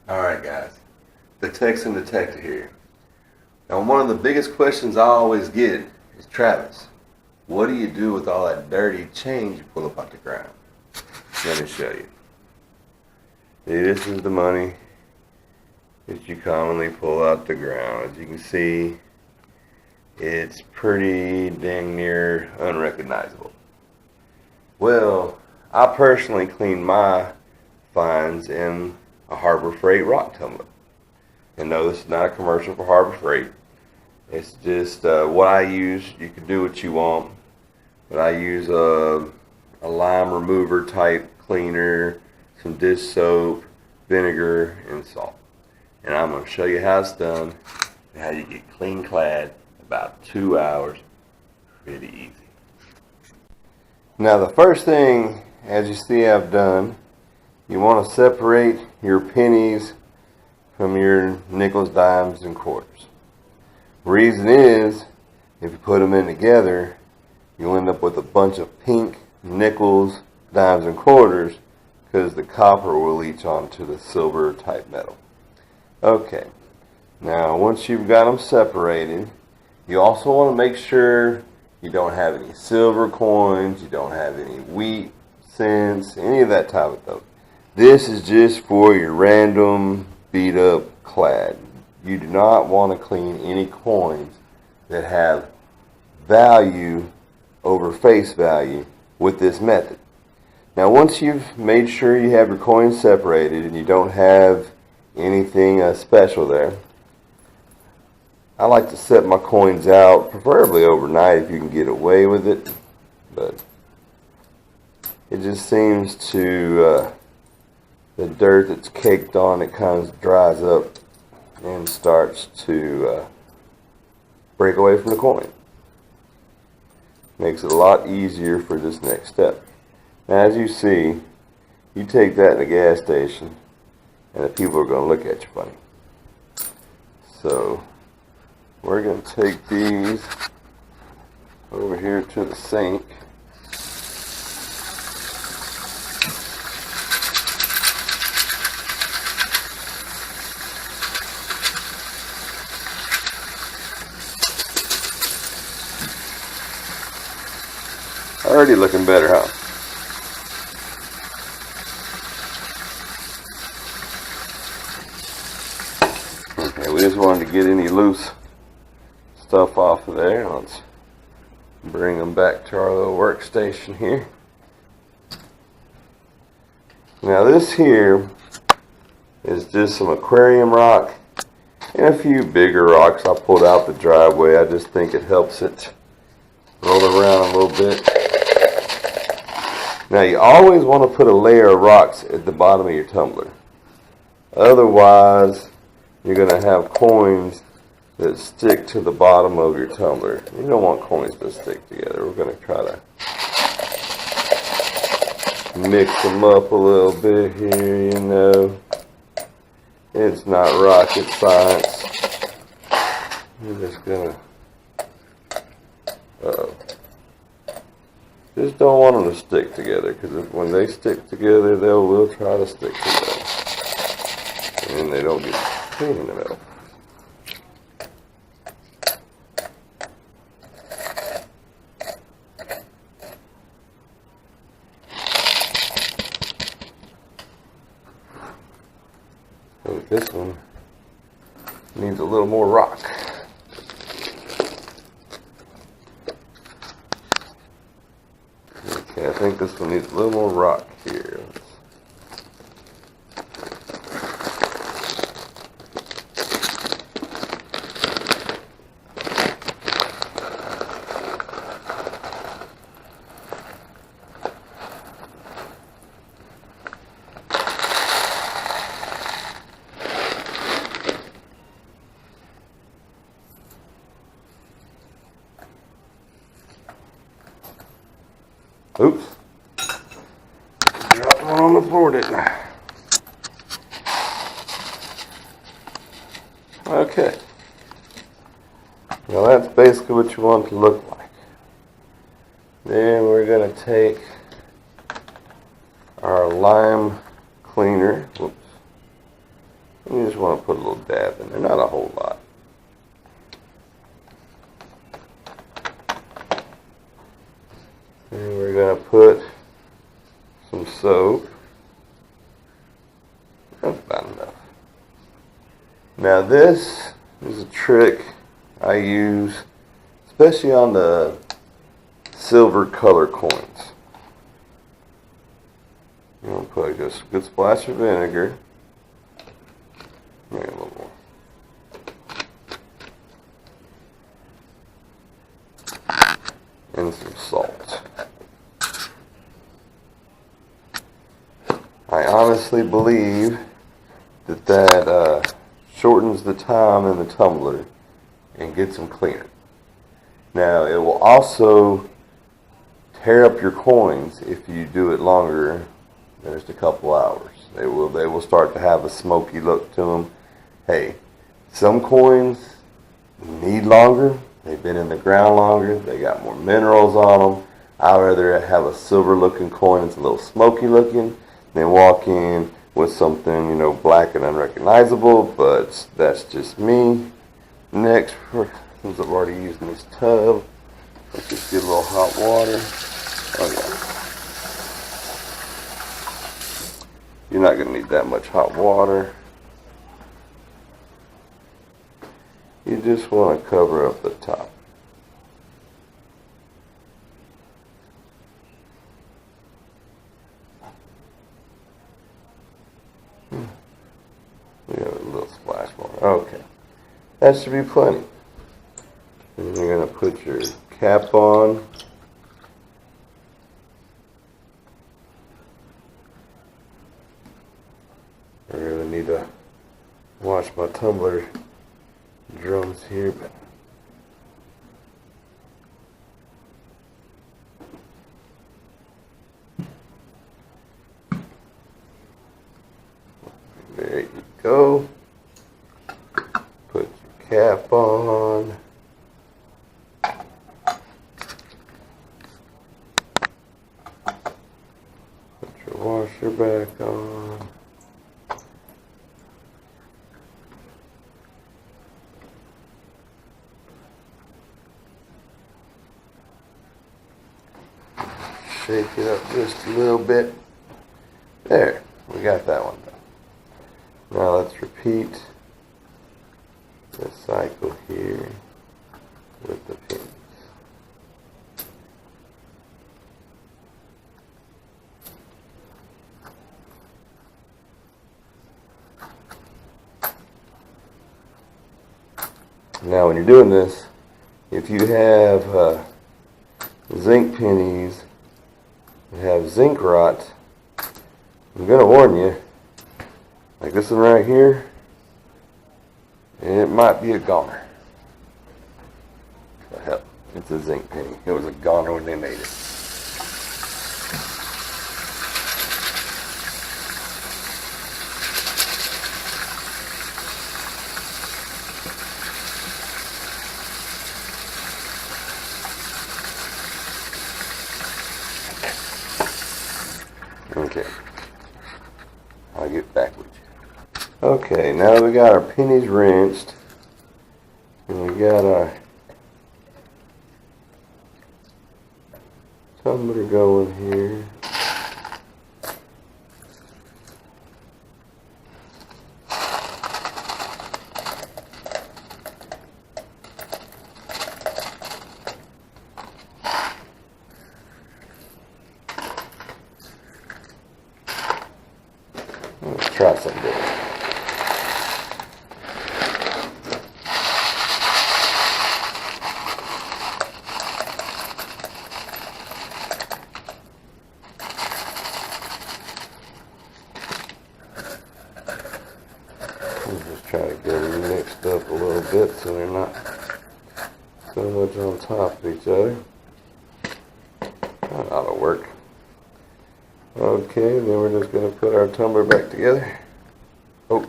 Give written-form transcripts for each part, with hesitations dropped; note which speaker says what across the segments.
Speaker 1: Alright guys, the Texan Detective here. Now one of the biggest questions I always get is, Travis, what do you do with all that dirty change you pull up out the ground? Let me show you. See, this is the money that you commonly pull out the ground. As you can see, it's pretty dang near unrecognizable. Well, I personally clean my finds in a Harbor Freight rock tumbler. And no, this is not a commercial for Harbor Freight. It's just what I use. You can do what you want, but I use a lime remover type cleaner, some dish soap, vinegar, and salt. And I'm going to show you how it's done and how you get clean clad in about 2 hours. Pretty easy. Now the first thing, as you see I've done, you want to separate your pennies from your nickels, dimes, and quarters. Reason is, if you put them in together, you'll end up with a bunch of pink nickels, dimes, and quarters because the copper will leach onto the silver type metal. Okay, now once you've got them separated, you also want to make sure you don't have any silver coins, you don't have any wheat cents, any of that type of stuff. This is just for your random beat up clad. You do not want to clean any coins that have value over face value with this method. Now once you've made sure you have your coins separated and you don't have anything special there, I like to set my coins out, preferably overnight if you can get away with it, but it just seems to the dirt that's caked on it kind of dries up and starts to break away from the coin. Makes it a lot easier for this next step. Now as you see, you take that in a gas station and the people are going to look at you funny. So we're going to take these over here to the sink. Already looking better, huh? Okay, we just wanted to get any loose stuff off of there. Let's bring them back to our little workstation here. Now this here is just some aquarium rock and a few bigger rocks I pulled out the driveway. I just think it helps it roll around a little bit. Now you always want to put a layer of rocks at the bottom of your tumbler. Otherwise, you're going to have coins that stick to the bottom of your tumbler. You don't want coins to stick together. We're going to try to mix them up a little bit here, you know. It's not rocket science. You're just going to... Just don't want them to stick together, because when they stick together, they will try to stick together. And they don't get clean in the middle. So this one needs a little more rock. Okay, I think this one needs a little more rock here. Oops. Dropped one on the floor, didn't I? Okay. Now that's basically what you want it to look like. Then we're going to take our lime cleaner. Whoops. You just want to put a little dab in there, not a whole lot. And we're going to put some soap. That's about enough. Now this is a trick I use, especially on the silver color coins. I'm going to put just a good splash of vinegar. Maybe a little more. And some salt. I honestly believe that shortens the time in the tumbler and gets them cleaner. Now it will also tear up your coins if you do it longer than just a couple hours. They will start to have a smoky look to them. Hey, some coins need longer. They've been in the ground longer. They got more minerals on them. I'd rather have a silver looking coin that's a little smoky looking than walk in with something, you know, black and unrecognizable, but that's just me. Next, since I've already used this tub, let's just get a little hot water. Oh yeah. You're not going to need that much hot water. You just want to cover up the top. We have a little splash more. Okay. That should be plenty. And you're going to put your cap on. I really need to wash my tumbler drums here, but there you go. Put your cap on. Put your washer back on. Shake it up just a little bit. There, we got that one done. Now let's repeat the cycle here with the pins. Now when you're doing this, if you have zinc pennies that have zinc rot, I'm going to warn you, like this one right here, it might be a goner. But hell, it's a zinc penny. It was a goner when they made it. Okay, I'll get back with you. Okay, now we got our pennies rinsed, and we got our tumbler going here. Let's try something different. We'll just try to get them mixed up a little bit so they're not so much on top of each other. That ought to work. Okay, then we're just going to put our tumbler back together. Oh,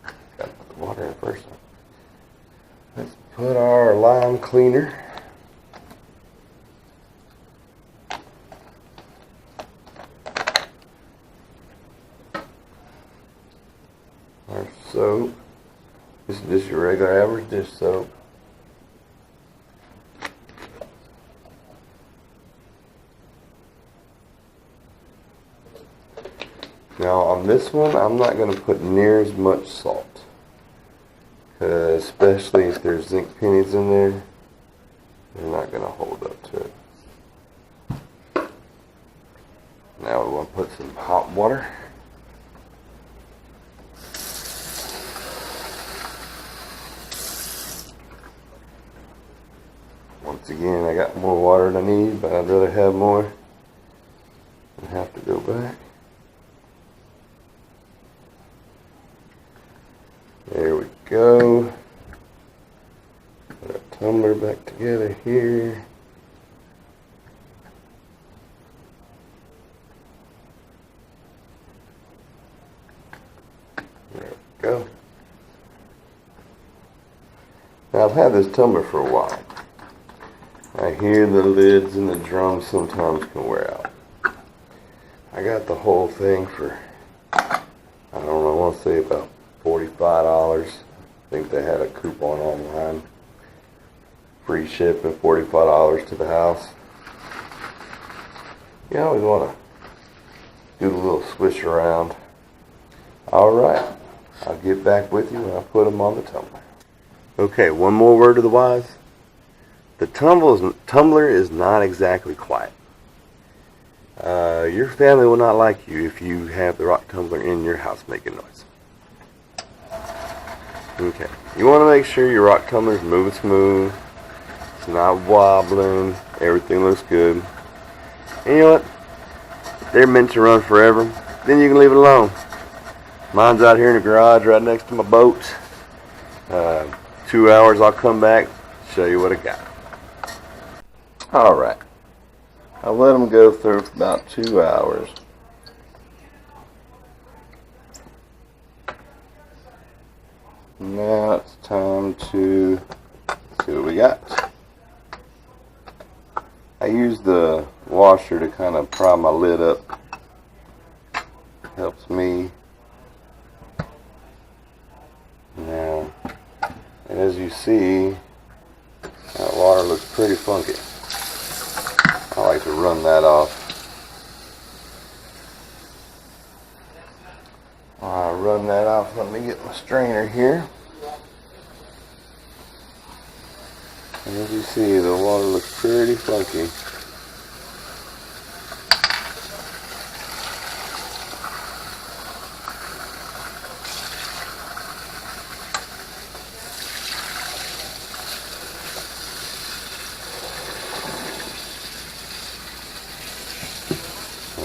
Speaker 1: got to put the water in first. Let's put our lime cleaner. Our soap. This is just your regular average dish soap. Now on this one, I'm not going to put near as much salt, because especially if there's zinc pennies in there, they're not going to hold up to it. Now we want to put some hot water. Once again, I got more water than I need, but I'd rather have more than have to go back. There we go. Put our tumbler back together here. There we go. Now I've had this tumbler for a while. I hear the lids and the drums sometimes can wear out. I got the whole thing for, I don't know, I want to say about $45. I think they had a coupon online. Free shipping, $45 to the house. You always want to do a little swish around. Alright, I'll get back with you when I put them on the tumbler. Okay, one more word to the wise. The tumbler is not exactly quiet. Your family will not like you if you have the rock tumbler in your house making noise. Okay, you want to make sure your rock tumbler is moving smooth. It's not wobbling. Everything looks good. And you know what? If they're meant to run forever, then you can leave it alone. Mine's out here in the garage right next to my boat. 2 hours, I'll come back, show you what I got. Alright, I'll let them go through for about 2 hours. Now it's time to see what we got. I use the washer to kind of pry my lid up. Helps me. Now, as you see, that water looks pretty funky. I like to run that off. While I run that off, let me get my strainer here. And as you see, the water looks pretty funky.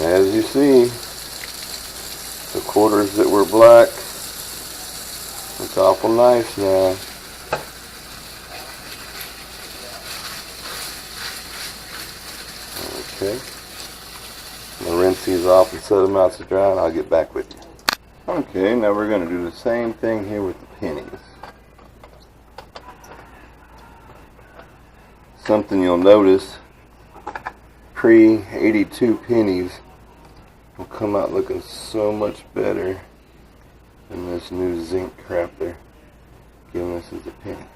Speaker 1: As you see, the quarters that were black look awful nice now. Okay, I'm going to rinse these off and set them out to dry, and I'll get back with you. Okay, now we're going to do the same thing here with the pennies. Something you'll notice, pre-82 pennies will come out looking so much better than this new zinc crap they're giving us as a penny.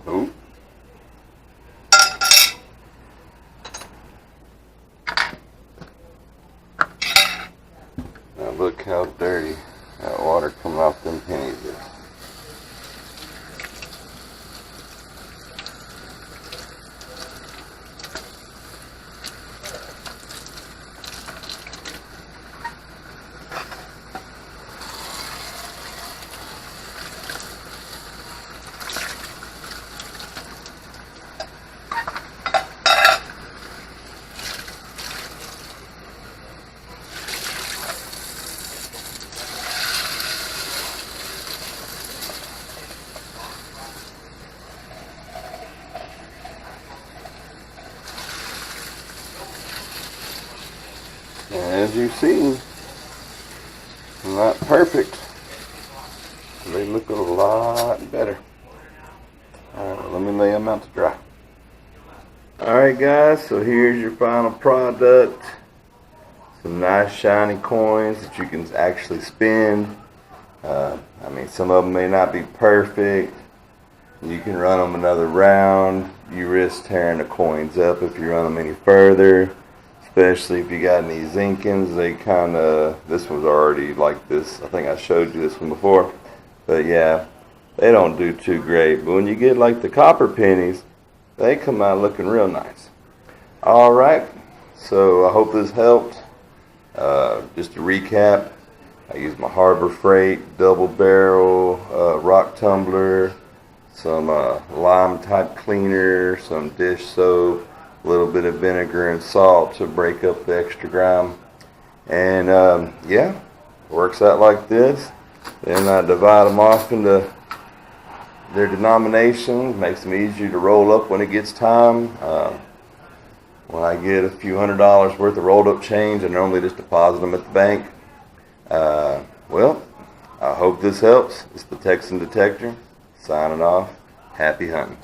Speaker 1: Oh. Now look how dirty that water coming off them pennies is. As you see, not perfect. They look a lot better. Alright, well, let me lay them out to dry. Alright guys, so here's your final product. Some nice shiny coins that you can actually spend. I mean, some of them may not be perfect. You can run them another round. You risk tearing the coins up if you run them any further, especially if you got any Zinkins. They kind of, this one's already like this. I think I showed you this one before, but yeah, they don't do too great. But when you get like the copper pennies, they come out looking real nice. Alright, so I hope this helped. Just to recap, I used my Harbor Freight double barrel rock tumbler, some lime type cleaner, some dish soap, a little bit of vinegar and salt to break up the extra grime. And yeah, works out like this. Then I divide them off into their denominations, makes them easier to roll up when it gets time. When I get a few $100s worth of rolled up change, I normally just deposit them at the bank. Well, I hope this helps. It's the Texan Detector, signing off. Happy hunting.